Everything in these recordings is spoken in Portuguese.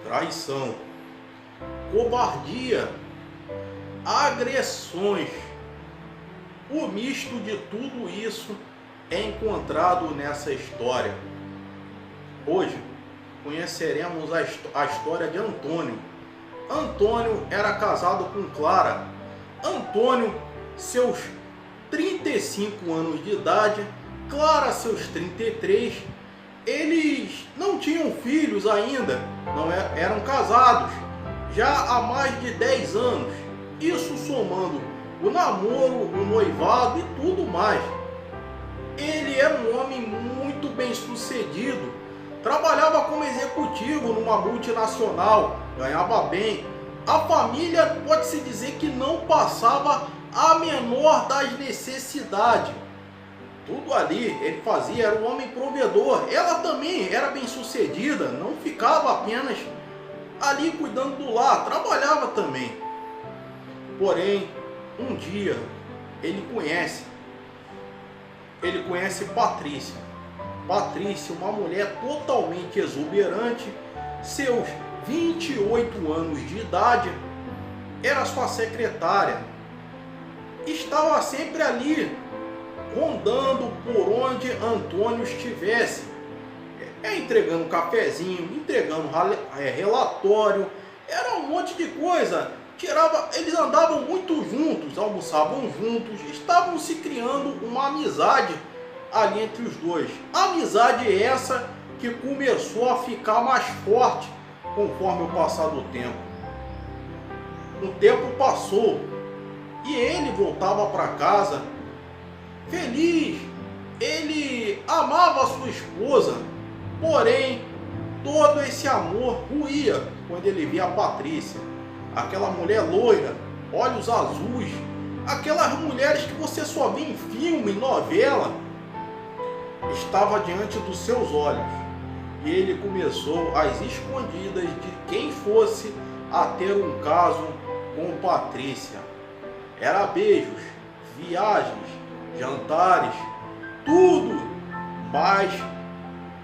traição, covardia, agressões. O misto de tudo isso é encontrado nessa história. Hoje conheceremos a história de Antônio. Antônio era casado com Clara. Antônio, seus 35 anos de idade, Clara, seus 33. Eles não tinham filhos ainda, não eram casados já há mais de 10 anos. Isso somando o namoro, o noivado e tudo mais. Ele era um homem muito bem sucedido, trabalhava como executivo numa multinacional, ganhava bem. A família pode-se dizer que não passava a menor das necessidades. Tudo ali ele fazia, era um homem provedor. Ela também era bem sucedida, não ficava apenas ali cuidando do lar, trabalhava também. Porém, um dia ele conhece Patrícia. Patrícia, uma mulher totalmente exuberante, seus 28 anos de idade, era sua secretária. Estava sempre ali, rondando por onde Antônio estivesse, entregando cafezinho, entregando relatório, era um monte de coisa. Eles andavam muito juntos, almoçavam juntos, estavam se criando uma amizade ali entre os dois. Amizade essa que começou a ficar mais forte conforme o passar do tempo. O tempo passou e ele voltava para casa feliz. Ele amava a sua esposa, porém todo esse amor ruía quando ele via a Patrícia. Aquela mulher loira, olhos azuis, aquelas mulheres que você só vê em filme, em novela, estava diante dos seus olhos. E ele começou às escondidas de quem fosse a ter um caso com Patrícia. Era beijos, viagens, jantares, tudo. Mas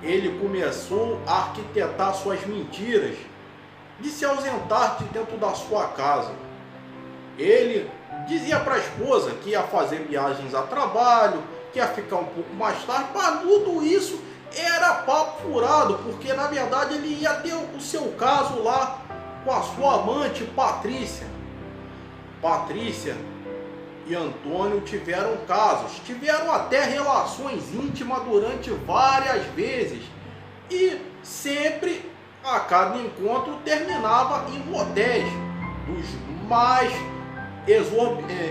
ele começou a arquitetar suas mentiras de se ausentar de dentro da sua casa. Ele dizia para a esposa que ia fazer viagens a trabalho, que ia ficar um pouco mais tarde, mas tudo isso era papo furado, porque na verdade ele ia ter o seu caso lá com a sua amante Patrícia. Patrícia e Antônio tiveram casos, tiveram até relações íntimas durante várias vezes e sempre a cada encontro terminava em motéis dos mais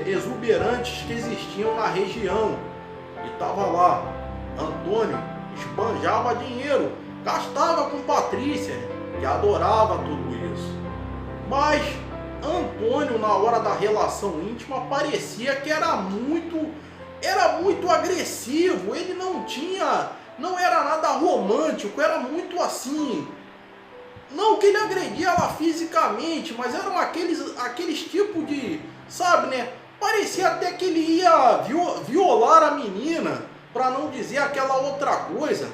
exuberantes que existiam na região. E estava lá, Antônio esbanjava dinheiro, gastava com Patrícia, que adorava tudo isso. Mas Antônio, na hora da relação íntima, parecia que era muito agressivo. Ele não era nada romântico, era muito assim. Não que ele agredia ela fisicamente, mas eram aqueles tipos de, sabe, né? Parecia até que ele ia violar a menina, para não dizer aquela outra coisa.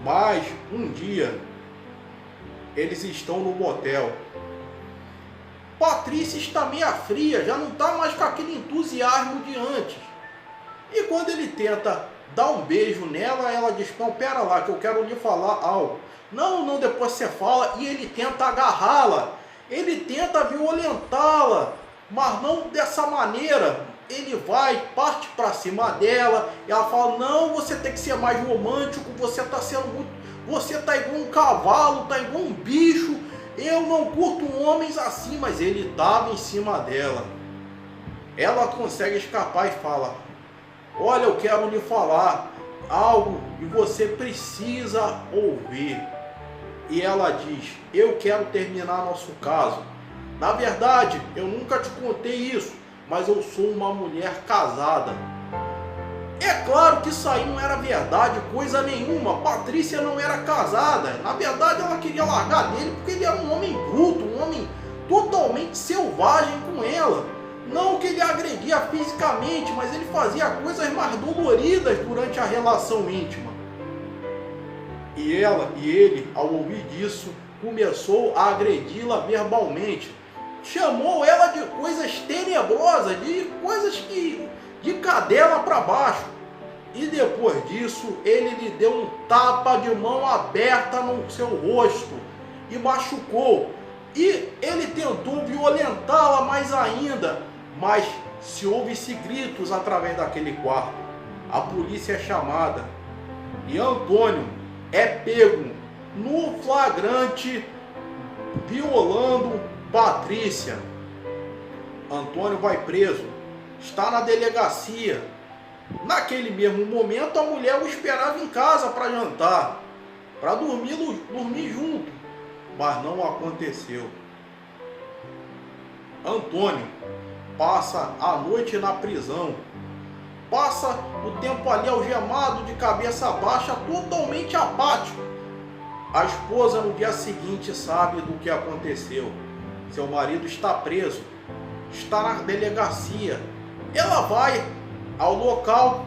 Mas um dia eles estão no motel. Patrícia está meio fria, já não está mais com aquele entusiasmo de antes. E quando ele tenta dar um beijo nela, ela diz: não, pera lá, que eu quero lhe falar algo. Não, depois você fala. E ele tenta agarrá-la, ele tenta violentá-la, mas não dessa maneira. Ele parte para cima dela, e ela fala: não, você tem que ser mais romântico, você está igual um cavalo, está igual um bicho, eu não curto homens assim. Mas ele estava em cima dela. Ela consegue escapar e fala: olha, eu quero lhe falar algo e você precisa ouvir. E ela diz: eu quero terminar nosso caso. Na verdade, eu nunca te contei isso, mas eu sou uma mulher casada. É claro que isso aí não era verdade, coisa nenhuma. Patrícia não era casada. Na verdade, ela queria largar dele porque ele era um homem bruto, um homem totalmente selvagem com ela. Não que ele agredia fisicamente, mas ele fazia coisas mais doloridas durante a relação íntima. E ela e ele, ao ouvir disso, começou a agredi-la verbalmente. Chamou ela de coisas tenebrosas, de coisas que de cadela para baixo. E depois disso, ele lhe deu um tapa de mão aberta no seu rosto e machucou. E ele tentou violentá-la mais ainda, mas se ouve-se gritos através daquele quarto. A polícia é chamada e Antônio é pego no flagrante violando Patrícia. Antônio vai preso, está na delegacia. Naquele mesmo momento, a mulher o esperava em casa para jantar, para dormir junto, mas não aconteceu. Antônio passa a noite na prisão, passa o tempo ali algemado, de cabeça baixa, totalmente apático. A esposa no dia seguinte sabe do que aconteceu. Seu marido está preso, está na delegacia. Ela vai ao local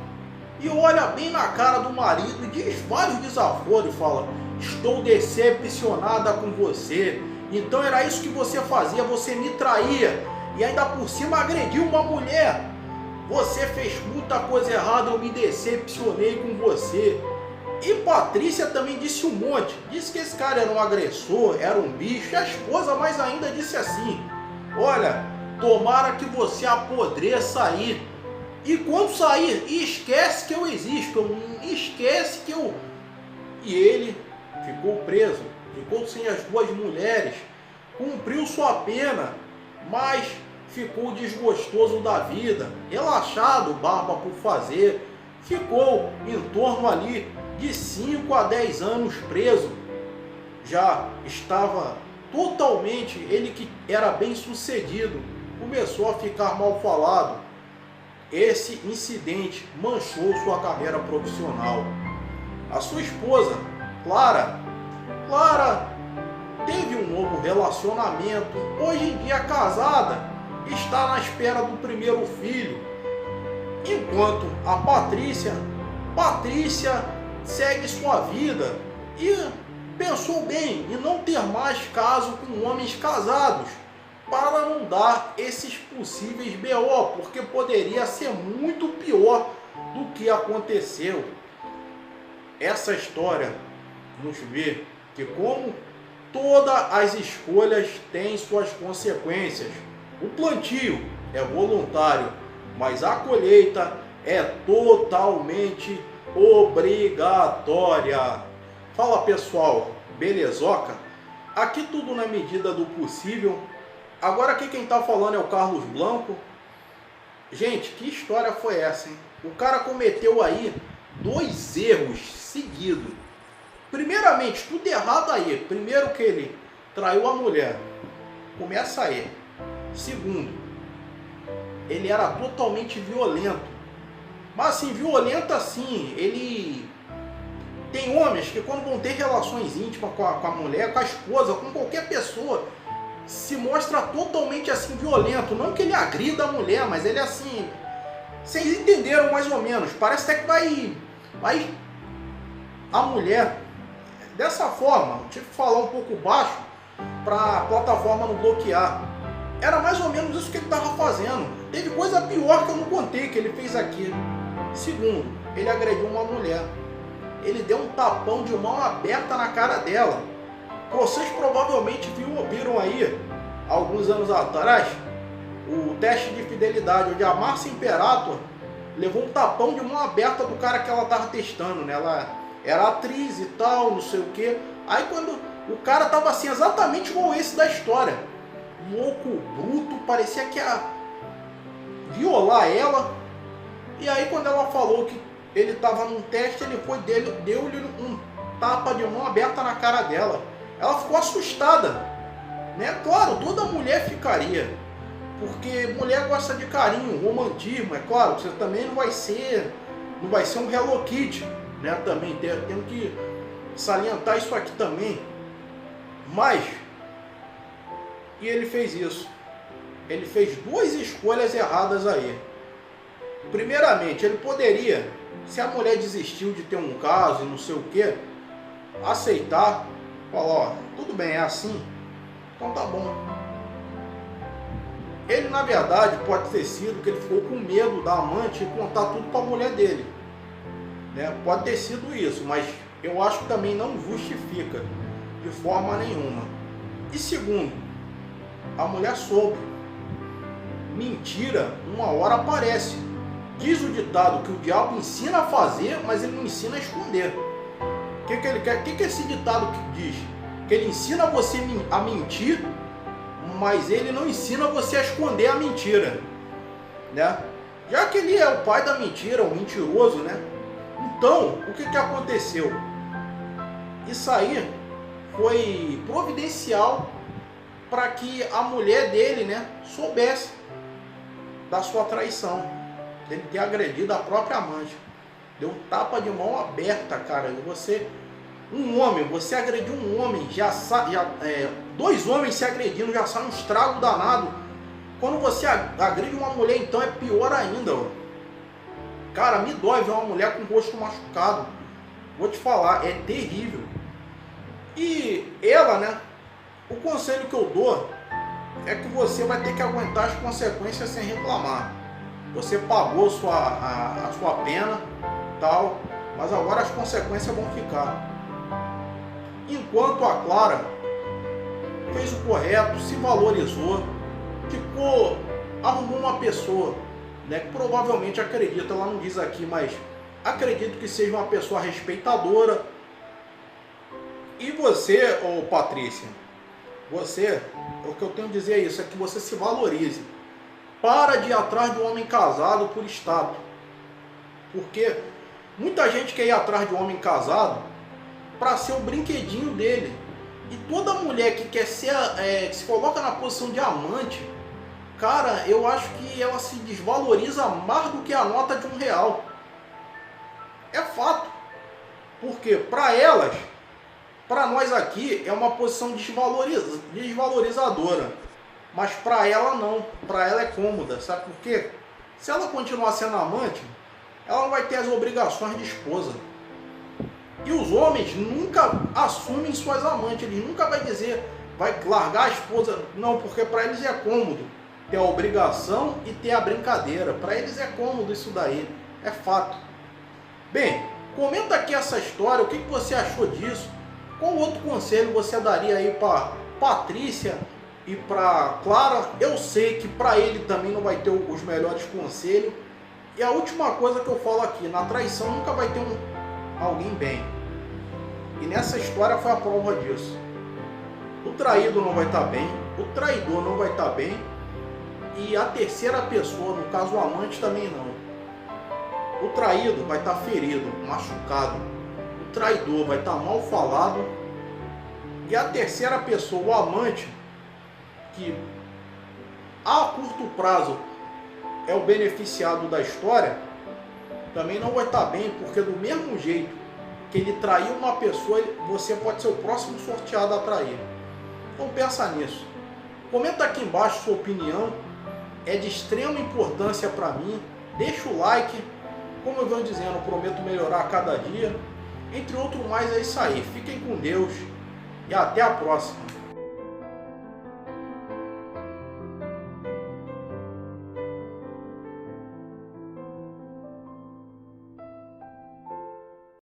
e olha bem na cara do marido e diz vários desaforos, fala: estou decepcionada com você, então era isso que você fazia, você me traía e ainda por cima agrediu uma mulher, você fez muita coisa errada, eu me decepcionei com você. E Patrícia também disse um monte, disse que esse cara era um agressor, era um bicho, e a esposa mais ainda disse assim: olha, tomara que você apodreça aí, e quando sair, esquece que eu existo, esquece que eu... E ele ficou preso, ficou sem as duas mulheres, cumpriu sua pena, mas ficou desgostoso da vida, relaxado, barba por fazer, ficou em torno ali de 5 a 10 anos preso. Já estava totalmente, ele que era bem sucedido, começou a ficar mal falado. Esse incidente manchou sua carreira profissional. A sua esposa, Clara, teve um novo relacionamento, hoje em dia casada, está na espera do primeiro filho. Enquanto a Patrícia segue sua vida e pensou bem em não ter mais caso com homens casados, para não dar esses possíveis BO, porque poderia ser muito pior do que aconteceu. Essa história nos vê que, como todas as escolhas têm suas consequências, o plantio é voluntário, mas a colheita é totalmente obrigatória. Fala pessoal, belezoca? Aqui tudo na medida do possível. Agora aqui quem tá falando é o Carlos Blanco. Gente, que história foi essa, hein? O cara cometeu aí 2 erros seguidos. Primeiramente, tudo errado aí. Primeiro que ele traiu a mulher. Começa aí. Segundo, ele era totalmente violento. Mas assim, violento assim, ele... Tem homens que quando vão ter relações íntimas com a mulher, com a esposa, com qualquer pessoa, se mostra totalmente assim violento. Não que ele agrida a mulher, mas ele assim... Vocês entenderam mais ou menos. Parece até que vai a mulher dessa forma. Tive que falar um pouco baixo para a plataforma não bloquear. Era mais ou menos isso que ele estava fazendo. Teve coisa pior que eu não contei que ele fez aqui. Segundo, ele agrediu uma mulher. Ele deu um tapão de mão aberta na cara dela. Vocês provavelmente viram aí, alguns anos atrás, o teste de fidelidade, onde a Márcia Imperator levou um tapão de mão aberta do cara que ela estava testando, né? Ela era atriz e tal, não sei o que. Aí quando o cara tava assim, exatamente igual esse da história, louco, bruto, parecia que ia violar ela. E aí quando ela falou que ele estava num teste, ele foi deu-lhe um tapa de mão aberta na cara dela. Ela ficou assustada, né? Claro, toda mulher ficaria, porque mulher gosta de carinho, romantismo, é claro. Você também não vai ser um Hello Kitty, né? Também temos que salientar isso aqui também. Mas, e ele fez isso. Ele fez 2 escolhas erradas aí. Primeiramente, ele poderia, se a mulher desistiu de ter um caso e não sei o que, aceitar Fala, ó, tudo bem, é assim? Então tá bom. Ele, na verdade, pode ter sido que ele ficou com medo da amante e contar tudo para a mulher dele, né? Pode ter sido isso, mas eu acho que também não justifica de forma nenhuma. E segundo, a mulher soube. Mentira, uma hora aparece. Diz o ditado que o diabo ensina a fazer, mas ele não ensina a esconder. O que ele quer? O que esse ditado diz? Que ele ensina você a mentir, mas ele não ensina você a esconder a mentira, né? Já que ele é o pai da mentira, o mentiroso, né? Então, o que aconteceu? Isso aí foi providencial para que a mulher dele, né, soubesse da sua traição, dele ter agredido a própria amante. Deu um tapa de mão aberta, cara. E você, um homem, você agrediu um homem, dois homens se agredindo, já sai um estrago danado. Quando você agride uma mulher, então é pior ainda, ó. Cara, me dói ver uma mulher com o rosto machucado. Vou te falar, é terrível. E ela, né, o conselho que eu dou é que você vai ter que aguentar as consequências sem reclamar. Você pagou a sua pena, tal, mas agora as consequências vão ficar. Enquanto a Clara fez o correto, se valorizou, arrumou uma pessoa, né, que provavelmente acredita, ela não diz aqui, mas acredito que seja uma pessoa respeitadora. E você, ô Patrícia, você, o que eu tenho a dizer é isso, é que você se valorize. Para de ir atrás de um homem casado por status. Porque muita gente quer ir atrás de um homem casado para ser o brinquedinho dele. E toda mulher que quer ser, que se coloca na posição de amante, cara, eu acho que ela se desvaloriza mais do que a nota de R$1. É fato. Porque para elas, para nós aqui, é uma posição desvalorizadora. Mas para ela não. Para ela é cômoda. Sabe por quê? Se ela continuar sendo amante, ela não vai ter as obrigações de esposa. E os homens nunca assumem suas amantes. Eles nunca vai dizer, vai largar a esposa. Não, porque para eles é cômodo ter a obrigação e ter a brincadeira. Para eles é cômodo isso daí. É fato. Bem, comenta aqui essa história. O que você achou disso? Qual outro conselho você daria aí para Patrícia e para Clara? Eu sei que para ele também não vai ter os melhores conselhos. E a última coisa que eu falo aqui, na traição nunca vai ter alguém bem. E nessa história foi a prova disso. O traído não vai estar bem, o traidor não vai estar bem, e a terceira pessoa, no caso o amante, também não. O traído vai estar ferido, machucado. O traidor vai estar mal falado. E a terceira pessoa, o amante, que a curto prazo é o beneficiado da história, também não vai estar bem, porque do mesmo jeito que ele traiu uma pessoa, você pode ser o próximo sorteado a trair. Então pensa nisso. Comenta aqui embaixo sua opinião. É de extrema importância para mim. Deixa o like. Como eu venho dizendo, eu prometo melhorar a cada dia. Entre outros mais, é isso aí. Fiquem com Deus e até a próxima.